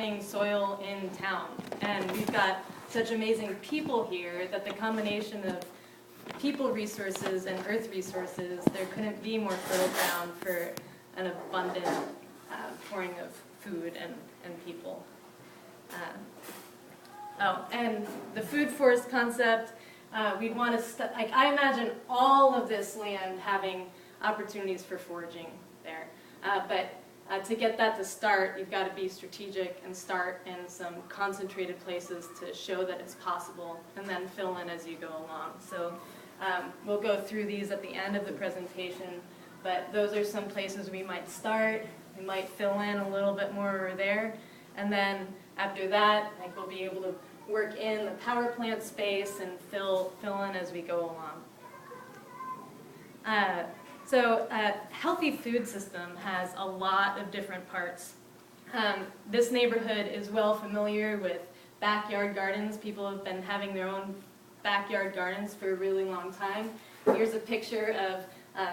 thriving soil in town. And we've got such amazing people here that the combination of people resources and earth resources, there couldn't be more fertile ground for an abundant pouring of food and people. And the food forest concept, we'd want to, I imagine all of this land having opportunities for foraging there. But to get that to start, you've got to be strategic and start in some concentrated places to show that it's possible, and then fill in as you go along. So we'll go through these at the end of the presentation, but those are some places we might start. We might fill in a little bit more over there, and then after that, we'll be able to work in the power plant space and fill in as we go along. So a healthy food system has a lot of different parts. This neighborhood is well familiar with backyard gardens. People have been having their own backyard gardens for a really long time. Here's a picture of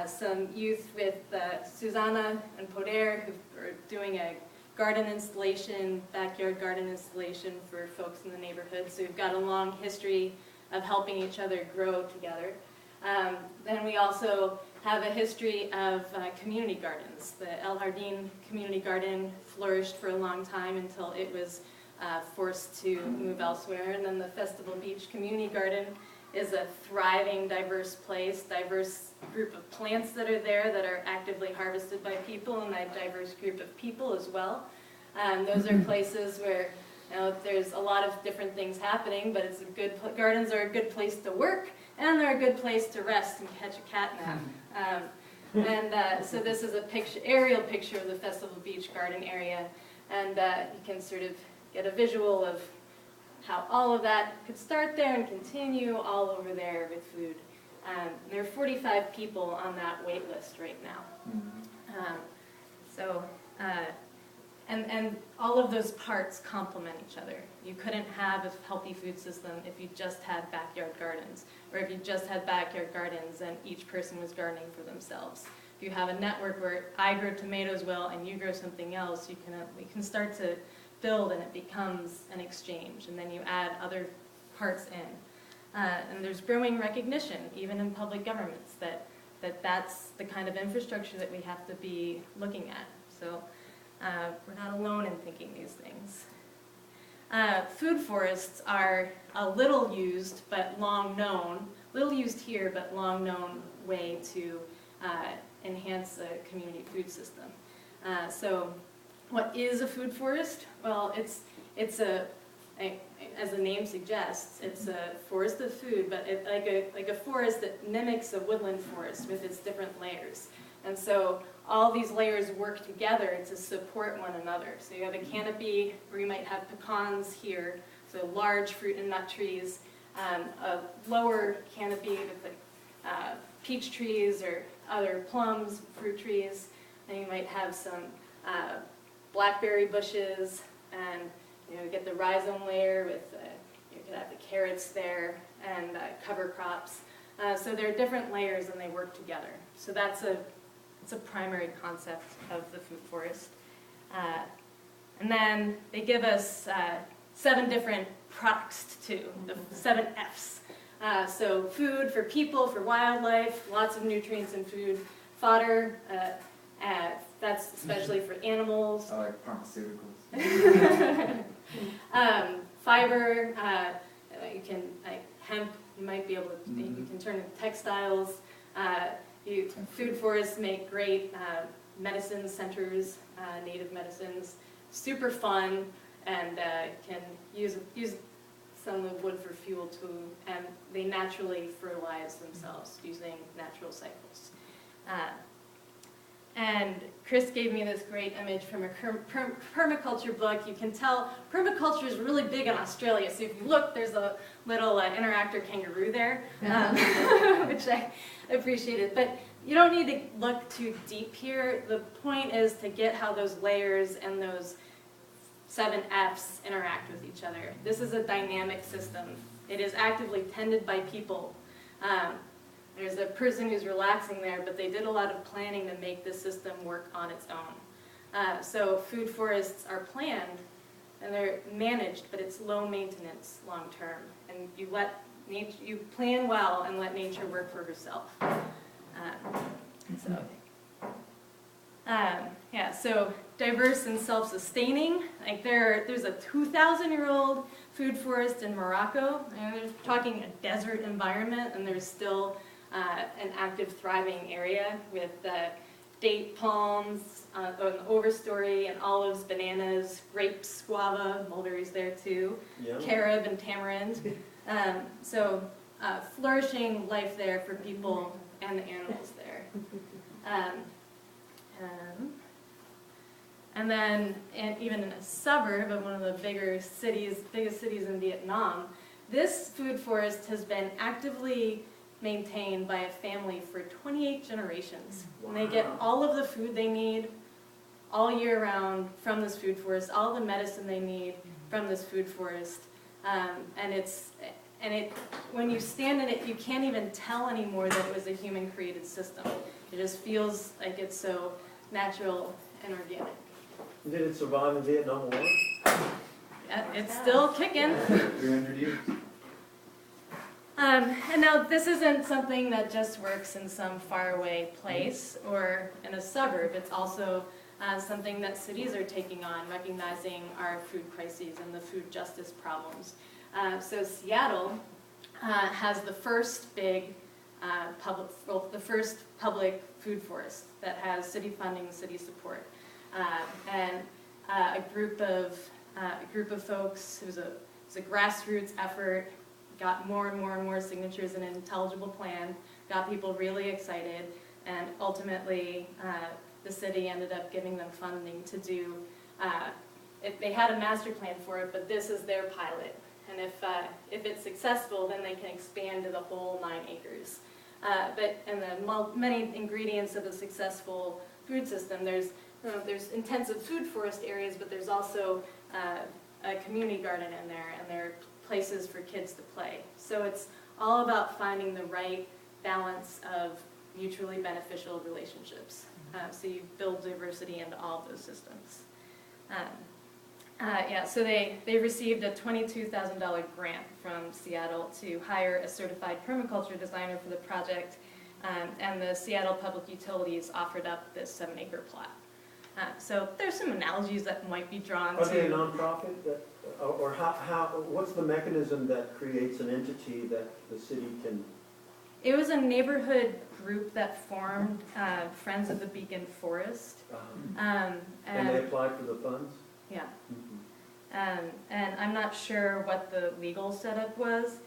some youth with Susanna and Poder who are doing a garden installation, backyard garden installation for folks in the neighborhood. So we've got a long history of helping each other grow together. Then we also have a history of community gardens. The El Jardín Community Garden flourished for a long time until it was forced to move elsewhere. And then the Festival Beach Community Garden is a thriving, diverse place, diverse group of plants that are there that are actively harvested by people, and a diverse group of people as well. Those are places where there's a lot of different things happening, but gardens are a good place to work, and they're a good place to rest and catch a cat nap. So this is a aerial picture of the Festival Beach Garden area, and you can sort of get a visual of how all of that could start there and continue all over there with food. There are 45 people on that wait list right now. And all of those parts complement each other. You couldn't have a healthy food system if you just had backyard gardens, or if you just had backyard gardens and each person was gardening for themselves. If you have a network where I grow tomatoes well and you grow something else, we can start to build, and it becomes an exchange, and then you add other parts in. And there's growing recognition, even in public governments, that's the kind of infrastructure that we have to be looking at. So we're not alone in thinking these things. Food forests are a little used but long known, little used here but long known way to enhance a community food system. So what is a food forest? Well, it's as the name suggests, it's a forest of food, but like a forest that mimics a woodland forest with its different layers. And so all these layers work together to support one another. So you have a canopy where you might have pecans here, so large fruit and nut trees, a lower canopy with peach trees or other plums, fruit trees, and you might have some blackberry bushes, and you get the rhizome layer with, you could have the carrots there, and cover crops. So there are different layers and they work together. So it's a primary concept of the food forest. And then they give us 7 different products too, the 7 Fs. So food for people, for wildlife, lots of nutrients in food, fodder, that's especially for animals. I like pharmaceuticals. Fiber, you can, like hemp, you might be able to, you can turn into textiles. Food forests make great medicine centers, native medicines. Super fun, and can use some of wood for fuel too, and they naturally fertilize themselves using natural cycles. And Chris gave me this great image from a permaculture book. You can tell permaculture is really big in Australia. So if you look, there's a little interactor kangaroo there, which I appreciated. But you don't need to look too deep here. The point is to get how those layers and those 7 Fs interact with each other. This is a dynamic system. It is actively tended by people. There's a person who's relaxing there, but they did a lot of planning to make this system work on its own. So food forests are planned, and and they're managed, but it's low maintenance long term. And you plan well and let nature work for herself. So diverse and self-sustaining. Like there's a 2,000-year-old food forest in Morocco, and they're talking a desert environment, and there's still an active, thriving area with date palms, an overstory, and olives, bananas, grapes, guava, mulberries there too, Yeah. carob and tamarind. Flourishing life there for people and the animals there. And then, even in a suburb of one of the biggest cities in Vietnam, this food forest has been actively maintained by a family for 28 generations. And they get all of the food they need all year round from this food forest, all the medicine they need from this food forest. When you stand in it, you can't even tell anymore that it was a human-created system. It just feels like it's so natural and organic. Did it survive the Vietnam War? Yeah, it's still kicking. 300 years. And now this isn't something that just works in some faraway place or in a suburb. It's also something that cities are taking on, recognizing our food crises and the food justice problems. So Seattle has the first big the first public food forest that has city funding, city support, and a group of folks. It was a grassroots effort. Got more and more signatures in an intelligible plan. Got people really excited, and ultimately the city ended up giving them funding to do. They had a master plan for it, but this is their pilot. And if it's successful, then they can expand to the whole 9 acres. The many ingredients of a successful food system, there's intensive food forest areas, but there's also a community garden in there, and there are places for kids to play. So it's all about finding the right balance of mutually beneficial relationships. So you build diversity into all of those systems. So they received a $22,000 grant from Seattle to hire a certified permaculture designer for the project, and the Seattle Public Utilities offered up this 7-acre plot. So there's some analogies that might be drawn Are to... they a nonprofit? Or what's the mechanism that creates an entity that the city can... It was a neighborhood group that formed Friends of the Beacon Forest. and they applied for the funds? Yeah. Mm-hmm. And I'm not sure what the legal setup was,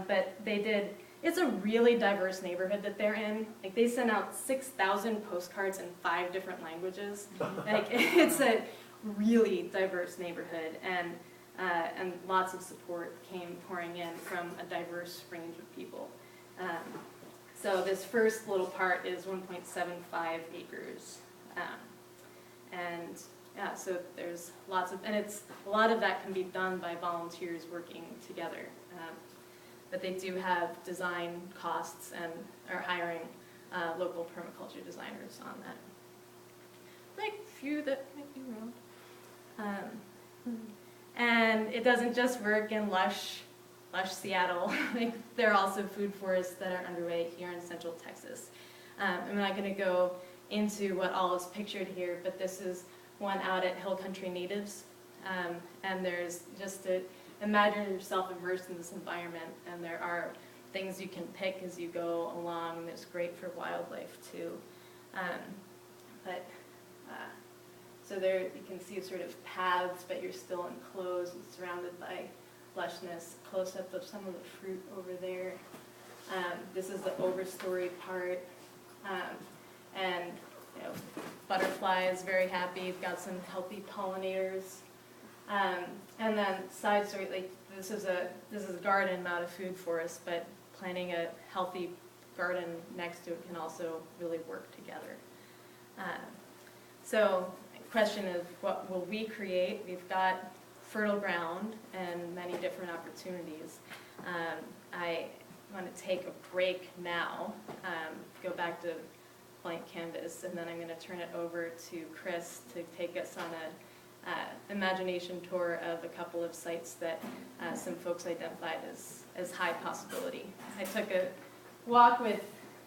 but they did. It's a really diverse neighborhood that they're in. Like, they sent out 6,000 postcards in 5 different languages. Like, it's a really diverse neighborhood, and lots of support came pouring in from a diverse range of people. So this first little part is 1.75 acres, and yeah, so there's lots of, and a lot of that can be done by volunteers working together. But they do have design costs and are hiring local permaculture designers on that. Like a few that might be around. And it doesn't just work in lush Seattle. Like, there are also food forests that are underway here in Central Texas. I'm not going to go into what all is pictured here, but this is one out at Hill Country Natives. And there's just to imagine yourself immersed in this environment, and there are things you can pick as you go along, and it's great for wildlife too. So there you can see sort of paths, but you're still enclosed and surrounded by lushness. Close-up of some of the fruit over there. This is the overstory part. And butterfly is very happy. You've got some healthy pollinators. And then side story, like this is a garden, not a food forest, but planting a healthy garden next to it can also really work together. So question is, what will we create? We've got fertile ground and many different opportunities. I want to take a break now, go back to blank canvas, and then I'm going to turn it over to Chris to take us on imagination tour of a couple of sites that some folks identified as high possibility. I took a walk with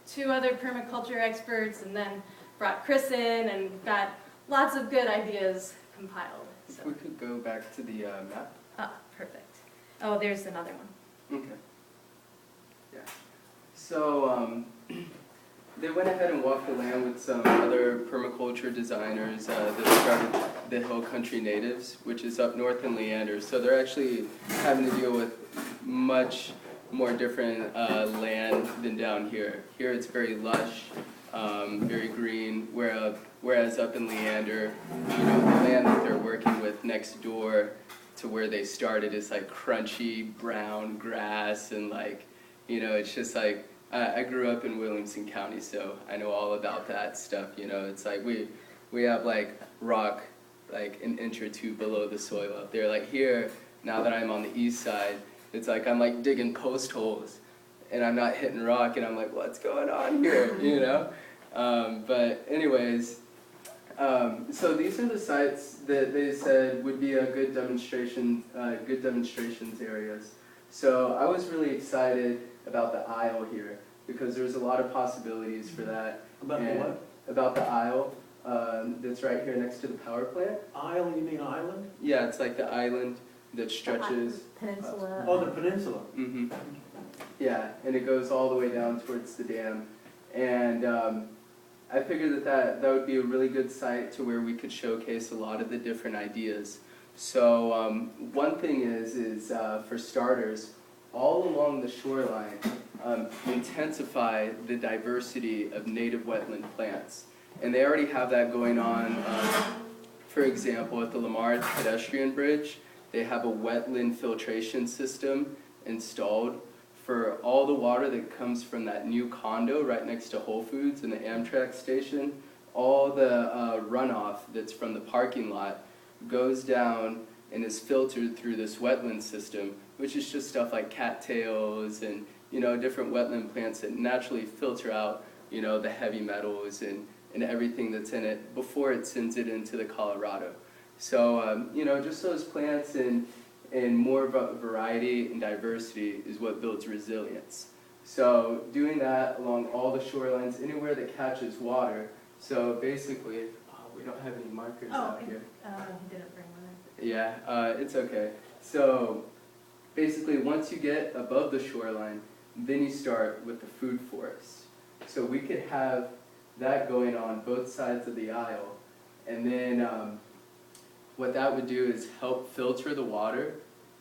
2 other permaculture experts and then brought Chris in and got lots of good ideas compiled. If we could go back to the map. Ah, perfect. Oh, there's another one. Okay. Yeah. So they went ahead and walked the land with some other permaculture designers that started the Hill Country Natives, which is up north in Leander. So they're actually having to deal with much more different land than down here. Here it's very lush, very green, whereas up in Leander, you know, the land that they're working with next door to where they started is like crunchy brown grass, and like, you know, it's just like, I grew up in Williamson County, so I know all about that stuff. You know, it's like we have like rock like an inch or 2 below the soil up there. Like here, now that I'm on the east side, it's like I'm like digging post holes and I'm not hitting rock, and I'm like, what's going on here, you know? But anyways, so these are the sites that they said would be a good demonstrations areas. So I was really excited about the aisle here because there's a lot of possibilities for that. About the And what? About the aisle that's right here next to the power plant. Isle, you mean island? Yeah, it's like the island that stretches. Peninsula. Oh, the peninsula. Mm-hmm. Yeah, and it goes all the way down towards the dam. And I figured that would be a really good site to where we could showcase a lot of the different ideas. So one thing is for starters, all along the shoreline, intensify the diversity of native wetland plants. And they already have that going on. For example, at the Lamar pedestrian bridge, they have a wetland filtration system installed for all the water that comes from that new condo right next to Whole Foods and the Amtrak station. All the runoff that's from the parking lot goes down and is filtered through this wetland system, which is just stuff like cattails and, you know, different wetland plants that naturally filter out, you know, the heavy metals and everything that's in it before it sends it into the Colorado. So, you know, just those plants and more variety and diversity is what builds resilience. So doing that along all the shorelines, anywhere that catches water. So basically, we don't have any markers out here. He didn't bring one in. Yeah, it's okay. So basically, once you get above the shoreline, then you start with the food forest. So we could have that going on both sides of the aisle. And then what that would do is help filter the water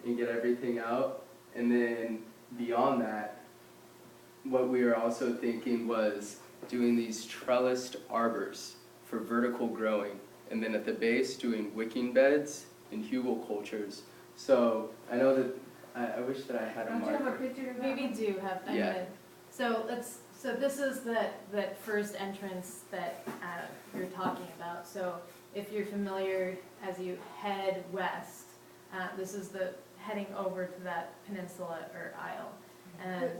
and get everything out. And then beyond that, what we were also thinking was doing these trellised arbors for vertical growing. And then at the base, doing wicking beds and hugelkulturs. So I know that, I wish that I had a Don't you have a marker. picture of that? Maybe do have. Yeah. So this is that first entrance that you're talking about. So if you're familiar, as you head west, this is the heading over to that peninsula or isle. And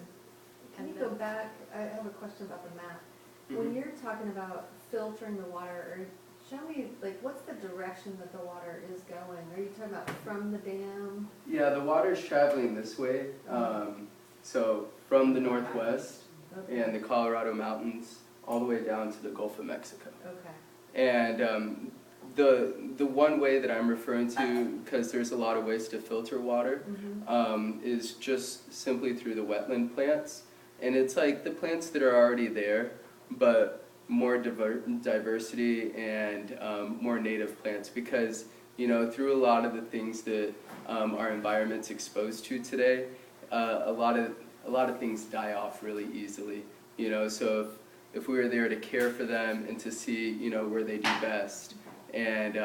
Can you go back? I have a question about the map. When you're talking about filtering the water, or show me, like, what's the direction that the water is going? Are you talking about from the dam? Yeah, the water's traveling this way. So from the northwest Okay. and the Colorado mountains all the way down to the Gulf of Mexico. Okay. And the one way that I'm referring to, because there's a lot of ways to filter water, is just simply through the wetland plants. And it's like the plants that are already there, but more diversity and more native plants, because, you know, through a lot of the things that our environment's exposed to today, a lot of things die off really easily, you know. So if we were there to care for them and to see, you know, where they do best and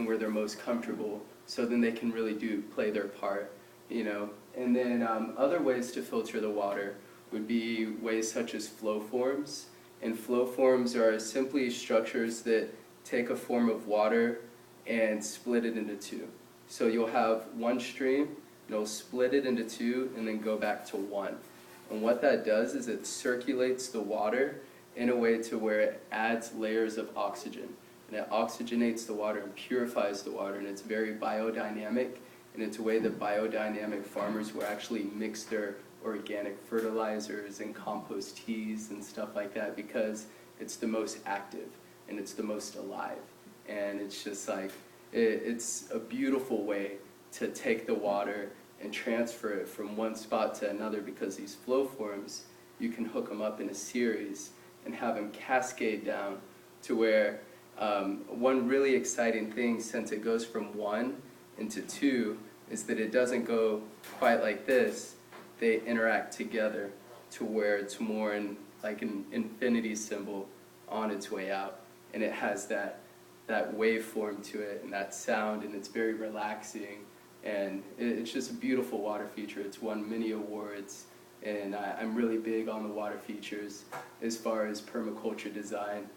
where they're most comfortable, so then they can really play their part, you know. And then other ways to filter the water would be ways such as flow forms. And flow forms are simply structures that take a form of water and split it into two. So you'll have one stream, it'll split it into two, and then go back to one. And what that does is it circulates the water in a way to where it adds layers of oxygen. and it oxygenates the water and purifies the water, and it's very biodynamic, and it's a way that biodynamic farmers will actually mix their organic fertilizers and compost teas and stuff like that, because it's the most active and it's the most alive. And it's just like, it's a beautiful way to take the water and transfer it from one spot to another, because these flow forms, you can hook them up in a series and have them cascade down to where one really exciting thing, since it goes from 1 into 2, is that it doesn't go quite like this. They interact together to where it's more in like an infinity symbol on its way out, and it has that waveform to it and that sound, and it's very relaxing, and it's just a beautiful water feature. It's won many awards, and I'm really big on the water features as far as permaculture design.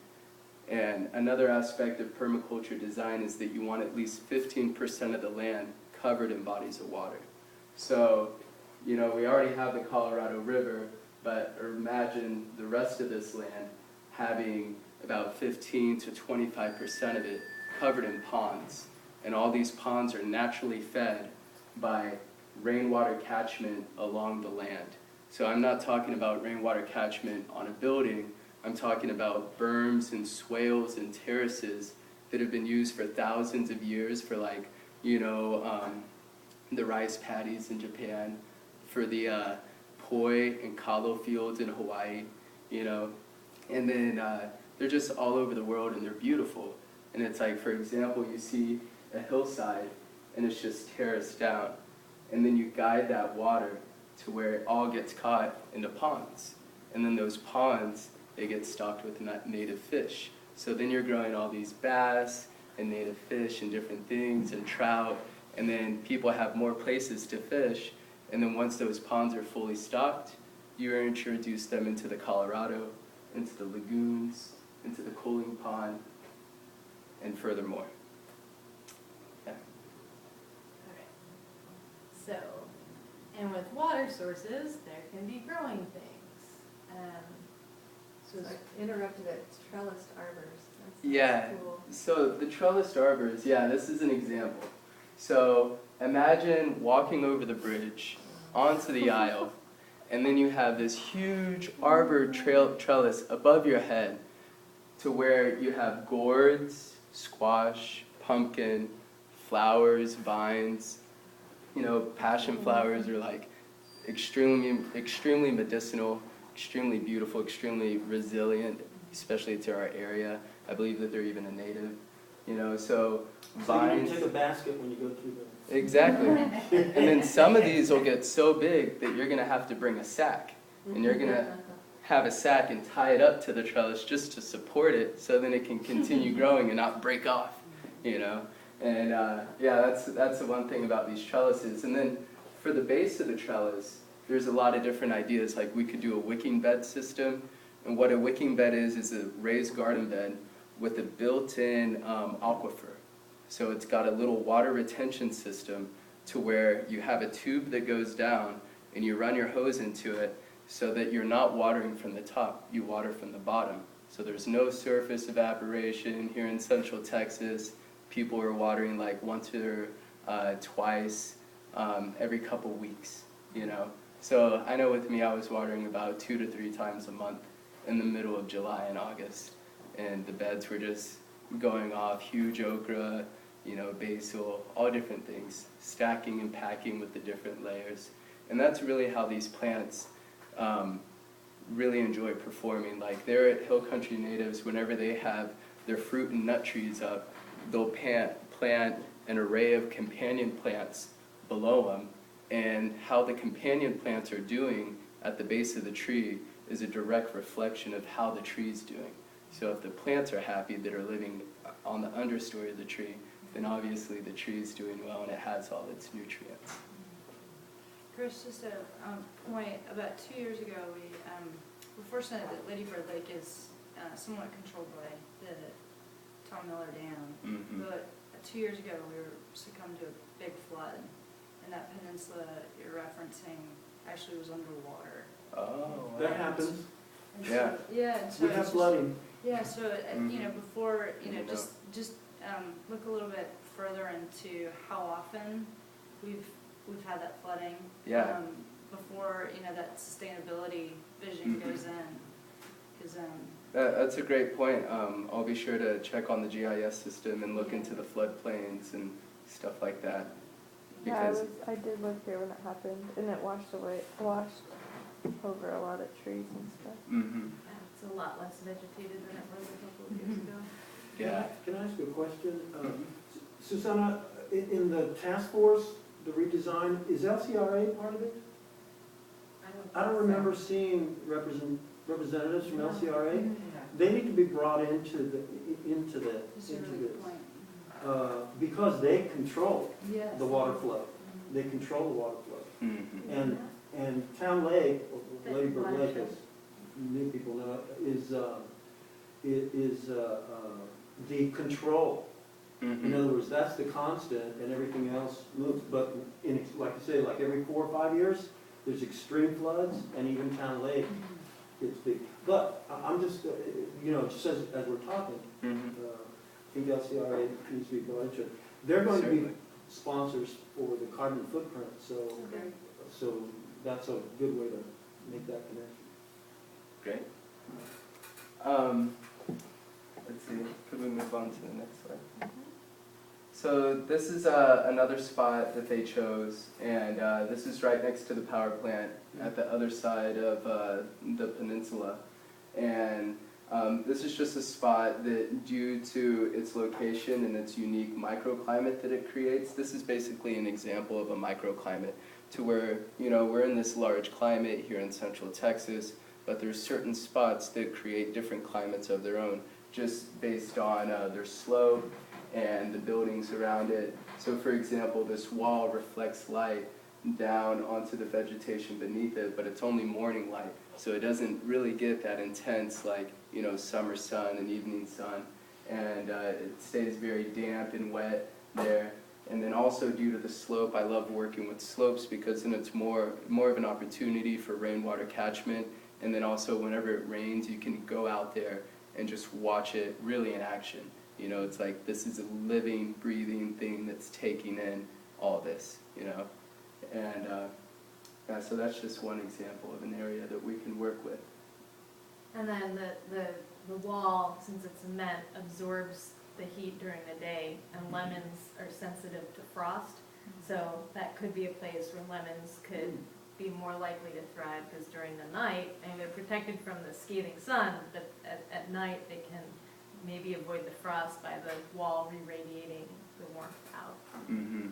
And another aspect of permaculture design is that you want at least 15% of the land covered in bodies of water. So, you know, we already have the Colorado River, but imagine the rest of this land having about 15 to 25% of it covered in ponds. And all these ponds are naturally fed by rainwater catchment along the land. So I'm not talking about rainwater catchment on a building, I'm talking about berms and swales and terraces that have been used for thousands of years for, like, you know, the rice paddies in Japan, for the poi and kalo fields in Hawaii, you know, and then they're just all over the world, and they're beautiful. And it's like, for example, you see a hillside and it's just terraced down, and then you guide that water to where it all gets caught into ponds, and then those ponds, they get stocked with native fish. So then you're growing all these bass and native fish and different things and trout, and then people have more places to fish, and then once those ponds are fully stocked, you introduce them into the Colorado, into the lagoons, into the cooling pond, and furthermore. Yeah. Okay. So, and with water sources, there can be growing things. So I interrupted at trellised arbors. That's Yeah, cool. so the trellised arbors, yeah, this is an example. So imagine walking over the bridge onto the aisle, and then you have this huge arbor trellis above your head, to where you have gourds, squash, pumpkin, flowers, vines. You know, passion flowers are like extremely medicinal, extremely beautiful, extremely resilient, especially to our area. I believe that they're even a native, you know, so vines. So you don't take a basket when you go through the... Exactly. And then some of these will get so big that you're going to have to bring a sack, and you're going to have a sack and tie it up to the trellis just to support it, so then it can continue growing and not break off, you know. And yeah, that's the one thing about these trellises. And then for the base of the trellis, there's a lot of different ideas. Like, we could do a wicking bed system, and what a wicking bed is a raised garden bed with a built-in aquifer. So it's got a little water retention system to where you have a tube that goes down, and you run your hose into it, so that you're not watering from the top, you water from the bottom. So there's no surface evaporation. Here in Central Texas, people are watering like once or twice every couple weeks, you know. So I know with me, I was watering about 2 to 3 times a month in the middle of July and August. And the beds were just going off, huge okra, you know, basil, all different things, stacking and packing with the different layers. And that's really how these plants really enjoy performing. Like, they're at Hill Country Natives, whenever they have their fruit and nut trees up, they'll plant an array of companion plants below them, and how the companion plants are doing at the base of the tree is a direct reflection of how the tree's doing. So if the plants are happy that are living on the understory of the tree, then obviously the tree is doing well and it has all its nutrients. Chris, just a point, about 2 years ago, we're fortunate that Lady Bird Lake is somewhat controlled by the Tom Miller Dam. Mm-hmm. But 2 years ago, we were succumbed to a big flood, and that peninsula you're referencing actually was underwater. Oh, That happens. And Yeah. so, yeah, and so We it's have just- flooding. Yeah, so, you know, before, you know, Mhm. just look a little bit further into how often we've had that flooding. Yeah. Before, you know, that sustainability vision goes in, because, That's a great point. I'll be sure to check on the GIS system and look into the floodplains and stuff like that. Yeah, Because I did live here when it happened, and it washed over a lot of trees and stuff. mhm. It's a lot less vegetated than it was a couple of years ago. Yeah. Can I ask you a question? Susanna, in the task force, the redesign, is LCRA part of it? I don't remember seeing representatives from LCRA. They need to be brought into the, it's a really good point. because they control Yes. the water flow. They control the water flow. Mhm. And Town Lake, or Lady Bird Lake, as new people know, is the control. In Mhm. other words, that's the constant and everything else moves. But like you say, like every 4 or 5 years, there's extreme floods and even Town Lake gets big. But I'm just, you know, just as we're talking, Mhm. I think LCRA needs to be brought into it. They're going to be Certainly. sponsors for the carbon footprint, so that's a good way to make that connection. Great. Let's see, could we move on to the next slide? So this is another spot that they chose, and this is right next to the power plant at the other side of the peninsula. And this is just a spot that, due to its location and its unique microclimate that it creates, this is basically an example of a microclimate, to where, you know, we're in this large climate here in Central Texas, but there's certain spots that create different climates of their own, just based on their slope and the buildings around it. So for example, this wall reflects light down onto the vegetation beneath it, but it's only morning light, so it doesn't really get that intense, like, you know, summer sun and evening sun, and it stays very damp and wet there. And then also, due to the slope, I love working with slopes because then it's more of an opportunity for rainwater catchment. And then also, whenever it rains, you can go out there and just watch it really in action. You know, it's like this is a living, breathing thing that's taking in all this, you know. And yeah, so that's just one example of an area that we can work with. And then the wall, since it's cement, absorbs the heat during the day, and lemons are sensitive to frost. So that could be a place where lemons could be more likely to thrive, because during the night, and they're protected from the scathing sun, but at night they can maybe avoid the frost by the wall re-radiating the warmth out. Mm-hmm.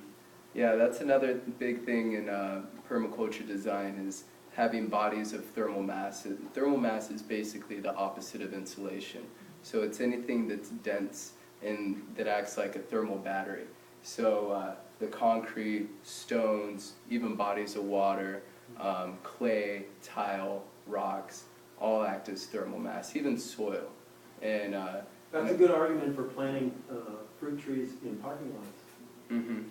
Yeah, that's another big thing in permaculture design, is having bodies of thermal mass. Thermal mass is basically the opposite of insulation. So it's anything that's dense and that acts like a thermal battery. So the concrete, stones, even bodies of water, clay, tile, rocks, all act as thermal mass, even soil. And That's a good argument for planting fruit trees in parking lots. mm-hmm.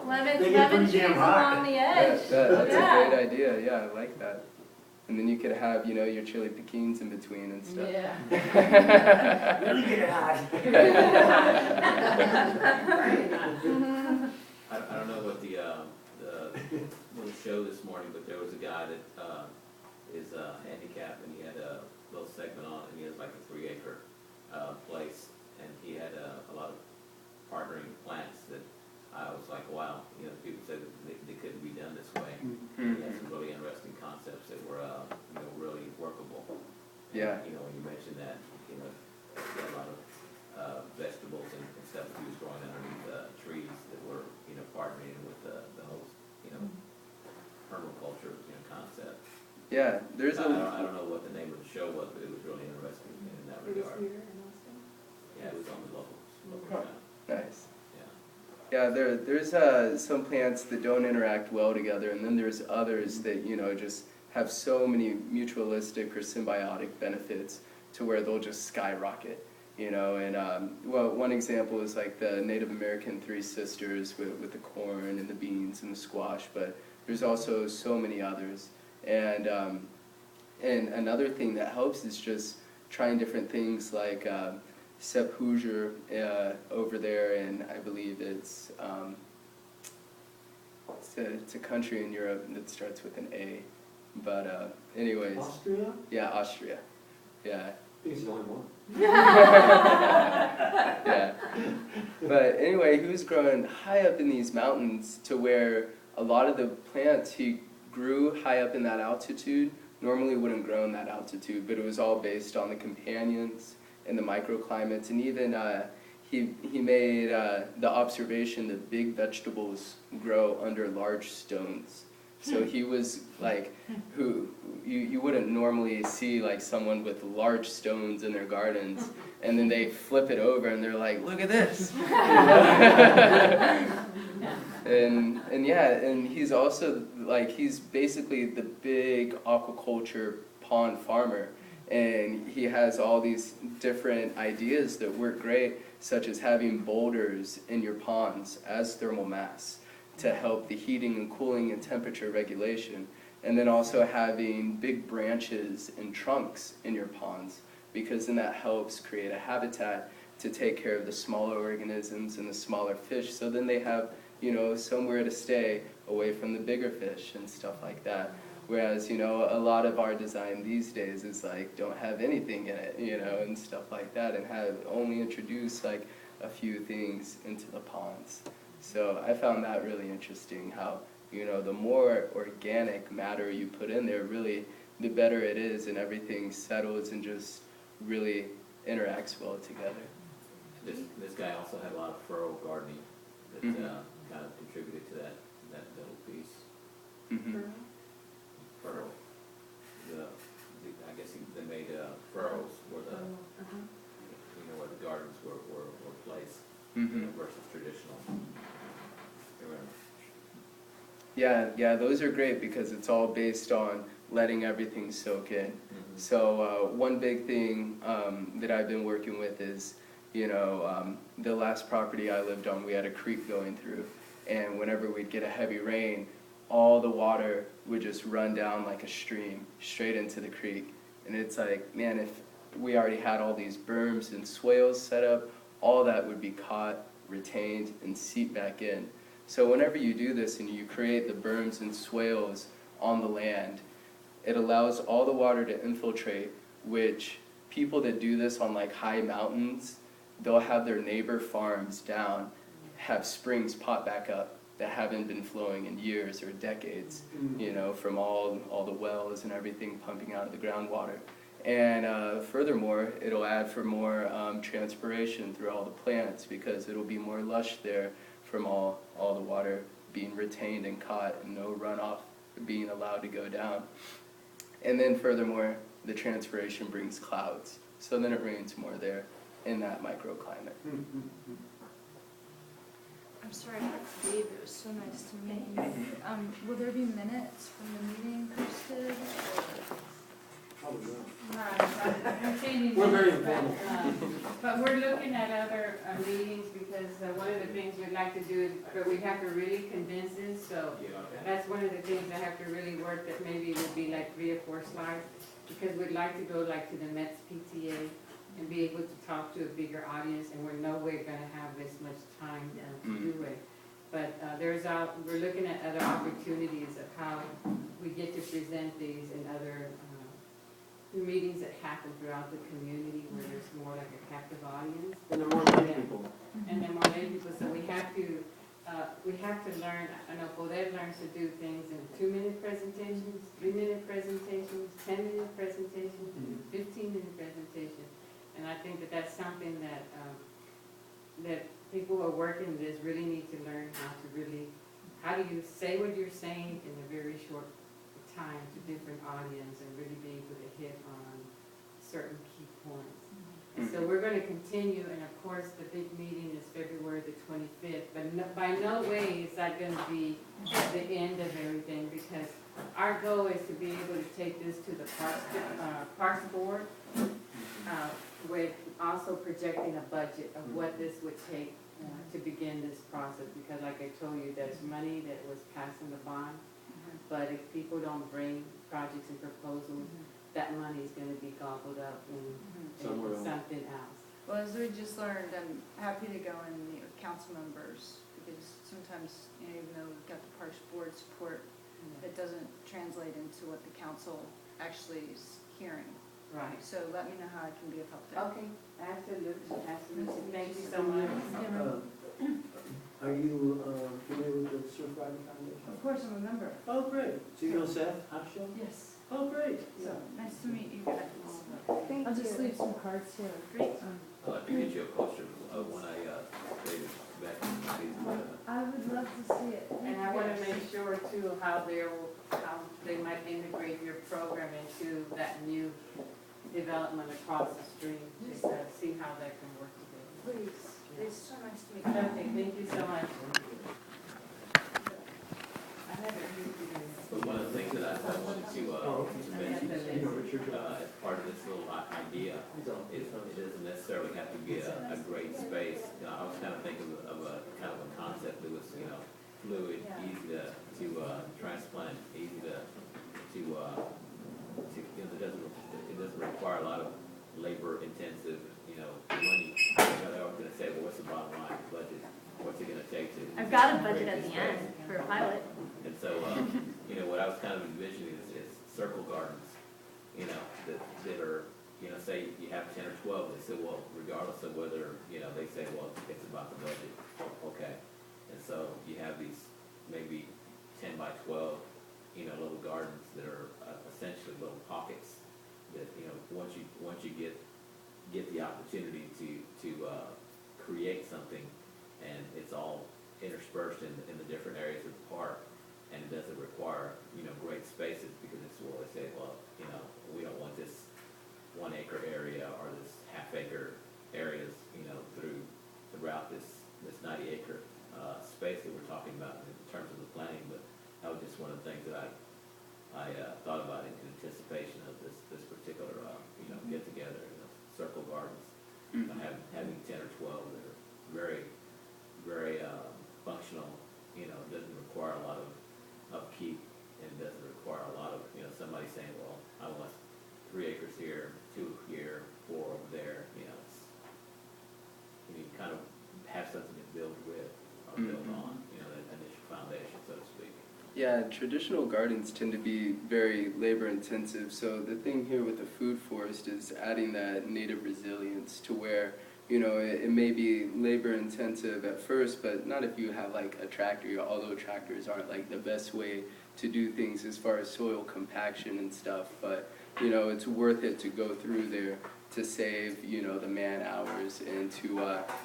Lemon They get pretty trees damn hot. along the edge. That's Yeah. a great idea, yeah, I like that. And then you could have, you know, your chili pequeens in between and stuff. Yeah. Really get it hot. I don't know what the show this morning, but there was a guy that is handicapped, and he had a little segment on it, and he has like a 3-acre place, and he had a lot of partnering plants that I was like, wow, you know, people said that they couldn't be done this way. He had some really interesting concepts that were, you know, really workable. Yeah. You know, when you mentioned that, you know, he had a lot of vegetables and stuff that he was growing underneath trees that were, you know, partnering with the whole, you know, permaculture, you know, concept. Yeah, there's I a, don't know what the name of the show was, but it was really interesting in that It was regard. here in Austin? Yeah, it was on the local Huh. channel. nice. Yeah. Yeah, there's some plants that don't interact well together, and then there's others that, you know, just have so many mutualistic or symbiotic benefits to where they'll just skyrocket, you know. And well, one example is like the Native American Three Sisters with the corn and the beans and the squash, but there's also so many others. And another thing that helps is just trying different things like Sepp Hoosier over there, and I believe it's a country in Europe that starts with an A. But anyways, Austria? yeah, Austria. Yeah. I think it's the only one. Yeah. But anyway, he was growing high up in these mountains to where a lot of the plants he grew high up in that altitude normally wouldn't grow in that altitude, but it was all based on the companions and the microclimates, and even he made the observation that big vegetables grow under large stones. So he was like, who you wouldn't normally see like someone with large stones in their gardens, and then they flip it over and they're like, look at this. And yeah, and he's also like, he's basically the big aquaculture pond farmer, and he has all these different ideas that work great, such as having boulders in your ponds as thermal mass to help the heating and cooling and temperature regulation, and then also having big branches and trunks in your ponds, because then that helps create a habitat to take care of the smaller organisms and the smaller fish, so then they have, you know, somewhere to stay away from the bigger fish and stuff like that. Whereas, you know, a lot of our design these days is like, don't have anything in it, you know, and stuff like that, and have only introduce like a few things into the ponds. So I found that really interesting, how, you know, the more organic matter you put in there, really, the better it is, and everything settles and just really interacts well together. This guy also had a lot of furrow gardening that Mhm. kind of contributed to that little piece. Mm-hmm. Furrow. I guess they made furrows where the where the gardens were placed Mm-hmm. versus traditional. Yeah, those are great because it's all based on letting everything soak in. Mm-hmm. So one big thing that I've been working with is, you know, the last property I lived on, we had a creek going through, and whenever we'd get a heavy rain, all the water would just run down like a stream straight into the creek. And it's like, man, if we already had all these berms and swales set up, all that would be caught, retained, and seep back in. So whenever you do this and you create the berms and swales on the land, it allows all the water to infiltrate, which people that do this on like high mountains, they'll have their neighbor farms down, have springs pop back up that haven't been flowing in years or decades, you know, from all the wells and everything pumping out of the groundwater. And furthermore, it'll add for more transpiration through all the plants, because it'll be more lush there from all the water being retained and caught, and no runoff being allowed to go down. And then furthermore, the transpiration brings clouds, so then it rains more there in that microclimate. I'm sorry to leave, it was so nice to meet you. Will there be minutes from the meeting posted? Probably not. I'm changing We're very minutes, informal. but we're looking at other meetings, because one of the things we'd like to do is, but we have to really condense this, so that's one of the things I have to really work, that maybe it would be like 3 or 4 slides, because we'd like to go like to the Mets PTA and be able to talk to a bigger audience, and we're nowhere gonna have this much time to do it. But we're looking at other opportunities of how we get to present these in other meetings that happen throughout the community, where there's more like a captive audience. And there are more lay people. And then more lay people, so we have to learn, I know Bodette learns to do things in 2-minute presentations, 3-minute presentations, 10-minute presentations, 15-minute presentations. And I think that that's something that people who are working this really need to learn how do you say what you're saying in a very short time to different audience, and really be able to hit on certain key points. And so we're going to continue, and of course the big meeting is February the 25th, but by no way is that going to be the end of everything, because our goal is to be able to take this to the Parks Board, with also projecting a budget of what this would take to begin this process, because like I told you, there's money that was passed in the bond, but if people don't bring projects and proposals, that money is gonna be gobbled up Somewhere in else. something else. Well, as we just learned, I'm happy to go and meet with council members, because sometimes, you know, even though we've got the Parks Board support, it doesn't translate into what the council actually is hearing. Right. So let me know how I can be of help there. Okay, absolutely, absolutely. Thank you so much. Are you familiar with the Surf Riding Foundation? Of course, I'm a member. Oh, great. So you know Seth Hochschild? Yes. Oh, great. So, nice to meet you guys. Thank I'll just you. leave some cards here. Great. I'd like to get you a poster of when I created back in the days. I would love to see it. And I wanna make sure too how they might integrate your program into that new development across the street, just to see how that can work together. Please. It's so nice to meet you. Okay, thank you so much. I haven't heard you guys. But one of the things that I wanted to mention as part of this little idea is it doesn't necessarily have to be a great space. You know, I was kind of thinking of a kind of a concept that was, you know, fluid, easy to transplant, easy to you know, it doesn't require a lot of labor intensive, you know, money. You know, they're always gonna say, well, what's the bottom line budget? What's it gonna take to? I've got a budget create at this the end space? for a pilot. And so, you know, what I was kind of envisioning is circle gardens, you know, that are, you know, say you have 10 or 12, they say, well, regardless of whether, you know, they say, well, it's about the budget, okay. And so you have these maybe 10 by 12, you know, little gardens that are essentially little pockets that, you know, once you get the opportunity to create something, and it's all interspersed in the different areas of the park, and it doesn't require, you know, great spaces, because it's, well, they say, well, you know, we don't want this 1 acre area or this half-acre areas, you know, throughout this 90 acre space that we're talking about in terms of the planning. But that was just one of the things that I thought about in anticipation of this particular, you know, get together, you know, circle gardens. You know, having 10 or 12 that are very, very functional, you know, doesn't require a lot of upkeep, and doesn't require a lot of, you know, somebody saying, well, I want 3 acres here, 2 here, 4 over there, you know, you kind of have something to build with or build on, you know, that initial foundation, so to speak. Yeah, traditional gardens tend to be very labor intensive, so the thing here with the food forest is adding that native resilience to where, you know, it may be labor intensive at first, but not if you have like a tractor, although tractors aren't like the best way to do things as far as soil compaction and stuff, but you know, it's worth it to go through there to save, you know, the man hours and to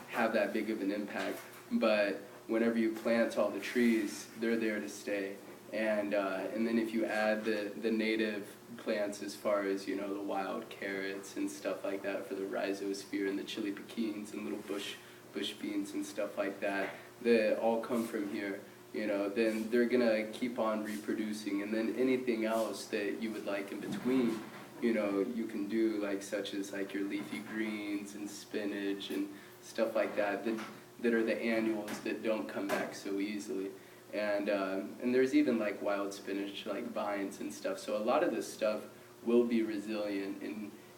have that big of an impact. But whenever you plant all the trees, they're there to stay. And then if you add the native plants as far as, you know, the wild carrots and stuff like that for the rhizosphere and the chili pequins and little bush beans and stuff like that all come from here, you know, then they're gonna keep on reproducing. And then anything else that you would like in between, you know, you can do, like such as like your leafy greens and spinach and stuff like that that are the annuals that don't come back so easily. And there's even like wild spinach, like vines and stuff. So a lot of this stuff will be resilient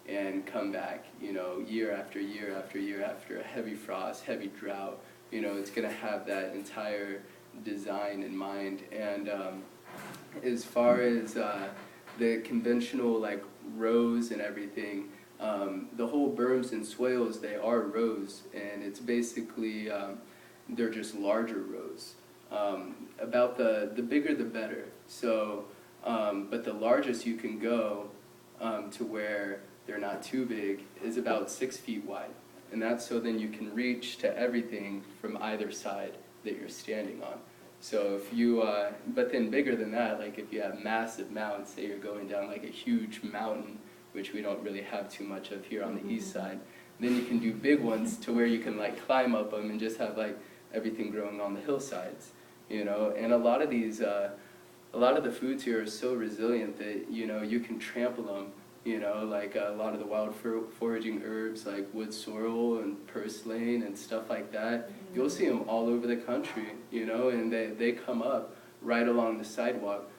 and come back, you know, year after year after year after a heavy frost, heavy drought. You know, it's gonna have that entire design in mind. And as far as the conventional like rows and everything, the whole berms and swales, they are rows, and it's basically they're just larger rows. About the bigger the better. So, but the largest you can go to where they're not too big is about 6 feet wide, and that's so then you can reach to everything from either side that you're standing on. So if you, but then bigger than that, like if you have massive mountains, say you're going down like a huge mountain, which we don't really have too much of here on the east side, then you can do big ones to where you can like climb up them and just have like everything growing on the hillsides, you know. And a lot of these, a lot of the foods here are so resilient that, you know, you can trample them, you know, like a lot of the wild foraging herbs like wood sorrel and purslane and stuff like that. You'll see them all over the country, you know, and they come up right along the sidewalk.